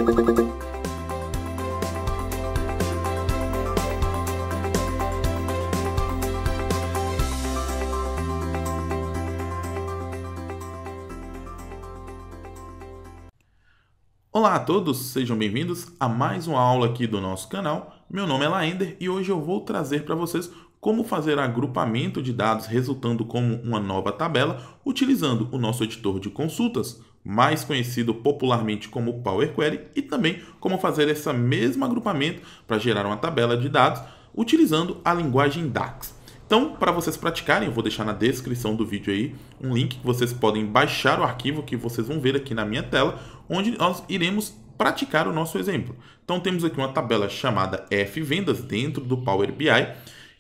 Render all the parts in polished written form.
Olá a todos, sejam bem-vindos a mais uma aula aqui do nosso canal. Meu nome é Laender e hoje eu vou trazer para vocês como fazer agrupamento de dados resultando como uma nova tabela utilizando o nosso editor de consultas, mais conhecido popularmente como Power Query, e também como fazer esse mesmo agrupamento para gerar uma tabela de dados utilizando a linguagem DAX. Então, para vocês praticarem, eu vou deixar na descrição do vídeo aí um link que vocês podem baixar o arquivo que vocês vão ver aqui na minha tela, onde nós iremos praticar o nosso exemplo. Então, temos aqui uma tabela chamada F-Vendas dentro do Power BI.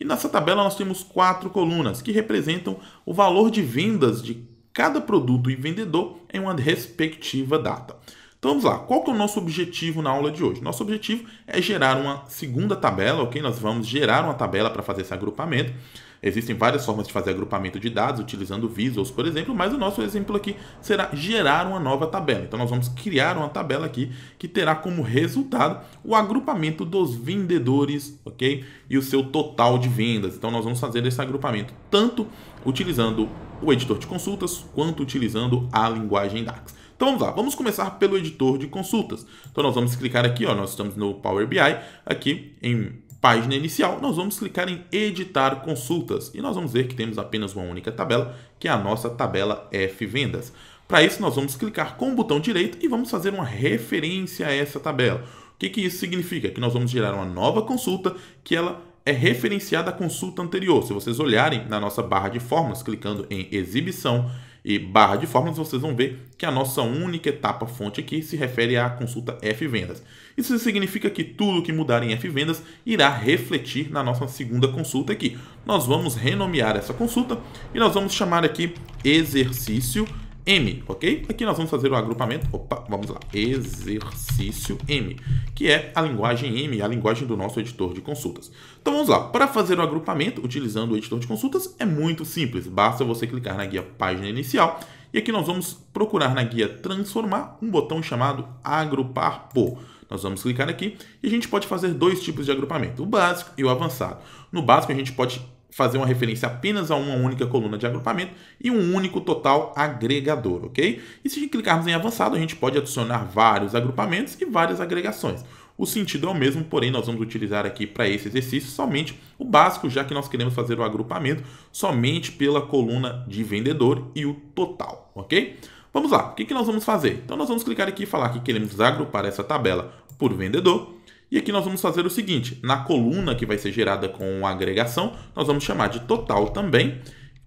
E nessa tabela nós temos 4 colunas que representam o valor de vendas de cada produto e vendedor em uma respectiva data. Então vamos lá, qual que é o nosso objetivo na aula de hoje? Nosso objetivo é gerar uma segunda tabela, ok? Nós vamos gerar uma tabela para fazer esse agrupamento. Existem várias formas de fazer agrupamento de dados, utilizando visuals, por exemplo, mas o nosso exemplo aqui será gerar uma nova tabela. Então nós vamos criar uma tabela aqui que terá como resultado o agrupamento dos vendedores, ok? E o seu total de vendas. Então nós vamos fazer esse agrupamento tanto utilizando o editor de consultas quanto utilizando a linguagem DAX. Então vamos lá, vamos começar pelo editor de consultas. Então nós vamos clicar aqui, ó, nós estamos no Power BI, aqui em página inicial, nós vamos clicar em editar consultas e nós vamos ver que temos apenas uma única tabela, que é a nossa tabela F-Vendas. Para isso nós vamos clicar com o botão direito e vamos fazer uma referência a essa tabela. O que isso significa? Que nós vamos gerar uma nova consulta que ela é referenciada à consulta anterior. Se vocês olharem na nossa barra de fórmulas, clicando em exibição e barra de fórmulas, vocês vão ver que a nossa única etapa fonte aqui se refere à consulta F-Vendas. Isso significa que tudo que mudar em F-Vendas irá refletir na nossa segunda consulta aqui. Nós vamos renomear essa consulta e nós vamos chamar aqui exercício M, ok? Aqui nós vamos fazer o agrupamento, vamos lá, exercício M, que é a linguagem M, a linguagem do nosso editor de consultas. Então vamos lá, para fazer o agrupamento utilizando o editor de consultas é muito simples, basta você clicar na guia página inicial e aqui nós vamos procurar na guia transformar um botão chamado agrupar por. Nós vamos clicar aqui e a gente pode fazer dois tipos de agrupamento, o básico e o avançado. No básico a gente pode fazer uma referência apenas a uma única coluna de agrupamento e um único total agregador, ok? E se clicarmos em avançado, a gente pode adicionar vários agrupamentos e várias agregações. O sentido é o mesmo, porém nós vamos utilizar aqui para esse exercício somente o básico, já que nós queremos fazer o agrupamento somente pela coluna de vendedor e o total, ok? Vamos lá, o que nós vamos fazer? Então nós vamos clicar aqui e falar que queremos agrupar essa tabela por vendedor. E aqui nós vamos fazer o seguinte, na coluna que vai ser gerada com a agregação, nós vamos chamar de total também,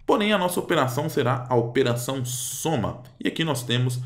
porém a nossa operação será a operação soma. E aqui nós temos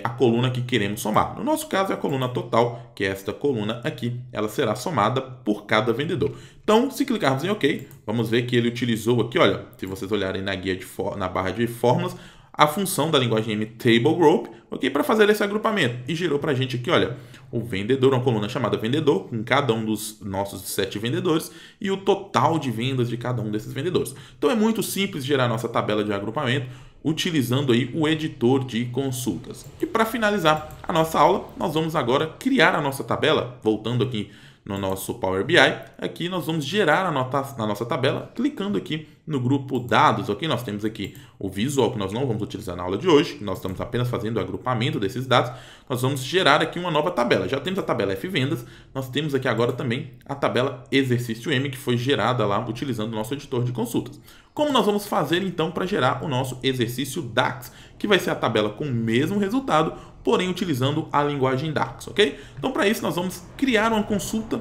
a coluna que queremos somar. No nosso caso é a coluna total, que é esta coluna aqui, ela será somada por cada vendedor. Então, se clicarmos em OK, vamos ver que ele utilizou aqui, olha, se vocês olharem na guia na barra de fórmulas, a função da linguagem M Table Group, ok, para fazer esse agrupamento. E gerou para a gente aqui, olha, o vendedor, uma coluna chamada vendedor, com cada um dos nossos 7 vendedores e o total de vendas de cada um desses vendedores. Então é muito simples gerar nossa tabela de agrupamento utilizando aí o editor de consultas. E para finalizar a nossa aula, nós vamos agora criar a nossa tabela, voltando aqui no nosso Power BI, aqui nós vamos gerar a nossa tabela, clicando aqui no grupo dados, ok? Nós temos aqui o visual, que nós não vamos utilizar na aula de hoje, nós estamos apenas fazendo o agrupamento desses dados, nós vamos gerar aqui uma nova tabela. Já temos a tabela F-Vendas, nós temos aqui agora também a tabela exercício M, que foi gerada lá utilizando o nosso editor de consultas. Como nós vamos fazer então para gerar o nosso exercício DAX, que vai ser a tabela com o mesmo resultado, porém utilizando a linguagem DAX, ok? Então para isso nós vamos criar uma consulta,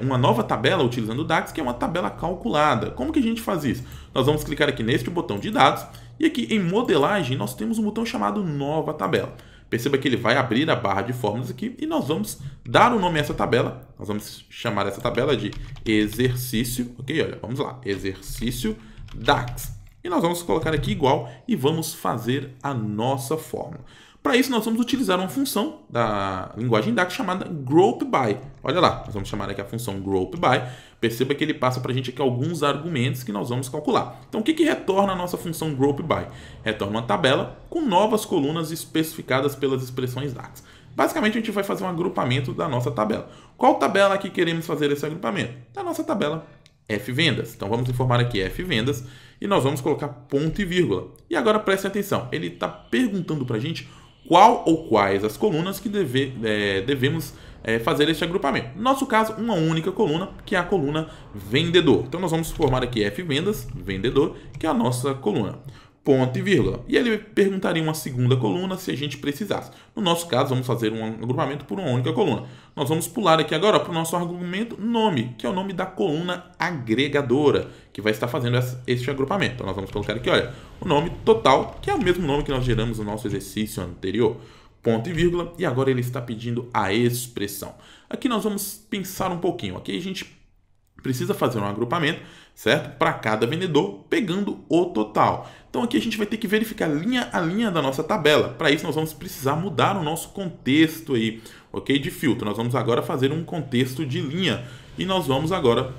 uma nova tabela utilizando o DAX, que é uma tabela calculada. Como que a gente faz isso? Nós vamos clicar aqui neste botão de dados e aqui em modelagem nós temos um botão chamado nova tabela. Perceba que ele vai abrir a barra de fórmulas aqui e nós vamos dar o nome a essa tabela. Nós vamos chamar essa tabela de exercício, ok? Olha, vamos lá, exercício DAX. E nós vamos colocar aqui igual e vamos fazer a nossa fórmula. Para isso, nós vamos utilizar uma função da linguagem DAX chamada groupBy. Olha lá, nós vamos chamar aqui a função groupBy. Perceba que ele passa para a gente aqui alguns argumentos que nós vamos calcular. Então, o que retorna a nossa função groupBy? Retorna uma tabela com novas colunas especificadas pelas expressões DAX. Basicamente, a gente vai fazer um agrupamento da nossa tabela. Qual tabela que queremos fazer esse agrupamento? Da nossa tabela F-vendas. Então, vamos informar aqui F-vendas e nós vamos colocar ponto e vírgula. E agora, prestem atenção, ele está perguntando para a gente qual ou quais as colunas que devemos fazer este agrupamento. No nosso caso, uma única coluna, que é a coluna vendedor. Então, nós vamos formar aqui F-vendas, vendedor, que é a nossa coluna. Ponto e vírgula. E ele perguntaria uma segunda coluna se a gente precisasse. No nosso caso, vamos fazer um agrupamento por uma única coluna. Nós vamos pular aqui agora para o nosso argumento nome, que é o nome da coluna agregadora, que vai estar fazendo este agrupamento. Então, nós vamos colocar aqui, olha, o nome total, que é o mesmo nome que nós geramos no nosso exercício anterior. Ponto e vírgula. E agora ele está pedindo a expressão. Aqui nós vamos pensar um pouquinho. Aqui a gente precisa fazer um agrupamento, certo? Para cada vendedor, pegando o total. Então aqui a gente vai ter que verificar linha a linha da nossa tabela. Para isso nós vamos precisar mudar o nosso contexto aí, ok? De filtro. Nós vamos agora fazer um contexto de linha e nós vamos agora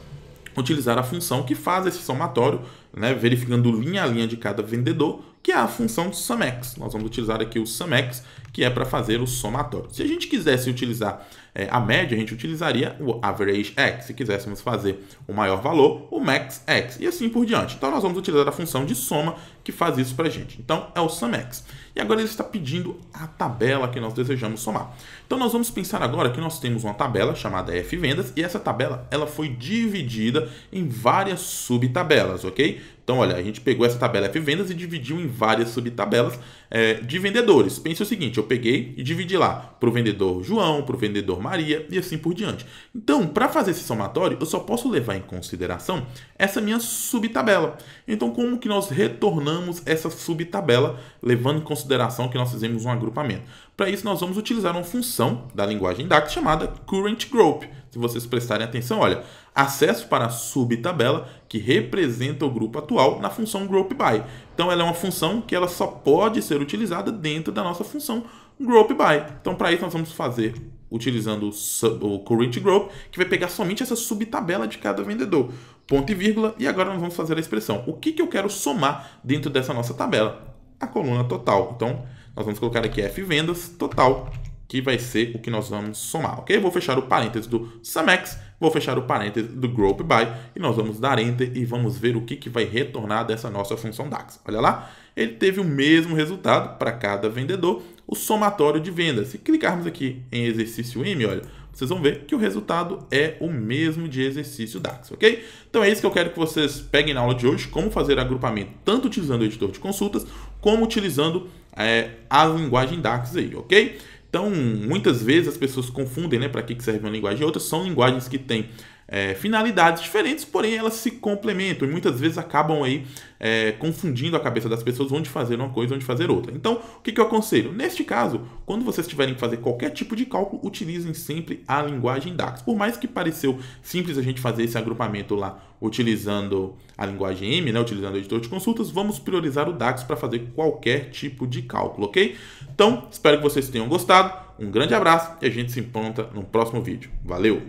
utilizar a função que faz esse somatório, né? Verificando linha a linha de cada vendedor, que é a função SUMX. Nós vamos utilizar aqui o SUMX, que é para fazer o somatório. Se a gente quisesse utilizar a média, a gente utilizaria o average x. Se quiséssemos fazer o maior valor, o max x. E assim por diante. Então, nós vamos utilizar a função de soma que faz isso para a gente. Então, é o SUMX. E agora ele está pedindo a tabela que nós desejamos somar. Então, nós vamos pensar agora que nós temos uma tabela chamada F-vendas e essa tabela ela foi dividida em várias subtabelas, ok? Então, olha, a gente pegou essa tabela F-vendas e dividiu em várias subtabelas de vendedores. Pense o seguinte, eu peguei e dividi lá para o vendedor João, para o vendedor Maria e assim por diante. Então, para fazer esse somatório, eu só posso levar em consideração essa minha subtabela. Então, como que nós retornamos essa subtabela, levando em consideração que nós fizemos um agrupamento? Para isso, nós vamos utilizar uma função da linguagem DAX chamada currentGroup. Se vocês prestarem atenção, olha, acesso para a subtabela que representa o grupo atual na função groupBy. Então, ela é uma função que ela só pode ser utilizada dentro da nossa função groupBy. Então, para isso, nós vamos fazer utilizando o currentGroup, que vai pegar somente essa subtabela de cada vendedor. Ponto e vírgula, e agora nós vamos fazer a expressão. O que eu quero somar dentro dessa nossa tabela? A coluna total. Então, nós vamos colocar aqui F-vendas total, que vai ser o que nós vamos somar, ok? Eu vou fechar o parênteses do SUMX, vou fechar o parênteses do groupBy e nós vamos dar Enter e vamos ver o que vai retornar dessa nossa função DAX. Olha lá, ele teve o mesmo resultado para cada vendedor, o somatório de vendas. Se clicarmos aqui em exercício M, olha, vocês vão ver que o resultado é o mesmo de exercício DAX, ok? Então é isso que eu quero que vocês peguem na aula de hoje, como fazer agrupamento, tanto utilizando o editor de consultas, como utilizando a linguagem DAX aí, ok? Então, muitas vezes as pessoas confundem, né, para que serve uma linguagem e outra. São linguagens que têm finalidades diferentes, porém elas se complementam e muitas vezes acabam aí confundindo a cabeça das pessoas onde fazer uma coisa e onde fazer outra. Então, o que eu aconselho? Neste caso, quando vocês tiverem que fazer qualquer tipo de cálculo, utilizem sempre a linguagem DAX. Por mais que pareceu simples a gente fazer esse agrupamento lá utilizando a linguagem M, né, utilizando o editor de consultas, vamos priorizar o DAX para fazer qualquer tipo de cálculo, ok? Então, espero que vocês tenham gostado. Um grande abraço e a gente se encontra no próximo vídeo. Valeu!